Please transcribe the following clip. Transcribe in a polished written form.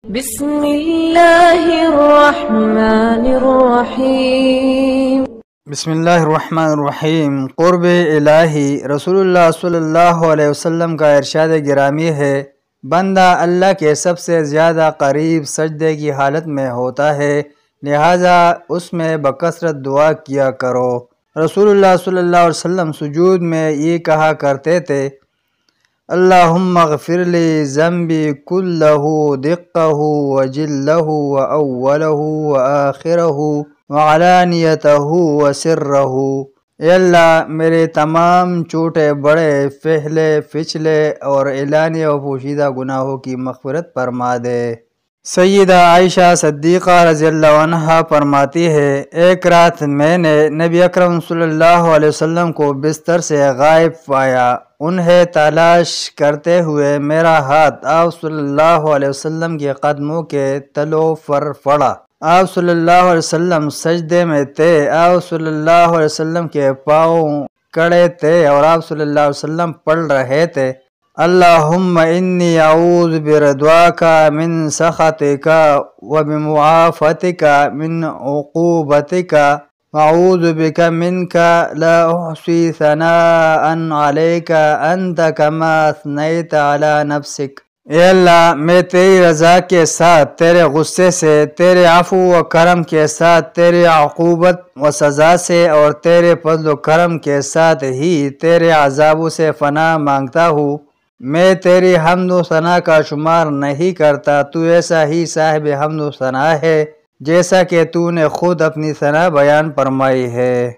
بسم اللہ الرحمن الرحیم۔ بسم اللہ الرحمن الرحیم۔ قرب الہی رسول اللہ صلی اللہ علیہ وسلم کا ارشاد گرامی ہے، بندہ اللہ کے سب سے زیادہ قریب سجدے کی حالت میں ہوتا ہے، لہٰذا اس میں بکثرت دعا کیا کرو۔ رسول اللہ صلی اللہ علیہ وسلم سجود میں یہ کہا کرتے تھے، اللہم اغفر لی ذنبی کلہ دقہ وجلہ واولہ وآخرہ وعلانیتہ وسرہ۔ اے اللہ میرے تمام چھوٹے بڑے پہلے پچھلے اور اعلانیہ و پوشیدہ گناہوں کی مغفرت فرما دے۔ سیدہ عائشہ صدیقہ رضی اللہ عنہا فرماتی ہے، ایک رات میں نے نبی اکرم صلی اللہ علیہ وسلم کو بستر سے غائب پایا۔ انہیں تلاش کرتے ہوئے میرا ہاتھ آپ صلی اللہ علیہ وسلم کے قدموں کے تلوں پر پڑا۔ آپ صلی اللہ علیہ وسلم سجدے میں تھے، آپ صلی اللہ علیہ وسلم کے پاؤں کڑے تھے اور آپ صلی اللہ علیہ وسلم پڑھ رہے تھے، اللہم انی اعوذ برضواک من سخطک وبمعافتک من عقوبتک واعوذ بک منک لا احصی ثناء علیک انت کما اثنیت علی نفسک۔ اے اللہ میں تیری رضا کے ساتھ تیرے غصے سے، تیرے عفو و کرم کے ساتھ تیرے عقوبت و سزا سے اور تیرے فضل و کرم کے ساتھ ہی تیرے عذابوں سے پناہ مانگتا ہوں۔ میں تیری حمد و ثنا کا شمار نہیں کرتا، تو ایسا ہی صاحب حمد و ثنا ہے جیسا کہ تو نے خود اپنی ثنا بیان فرمائی ہے۔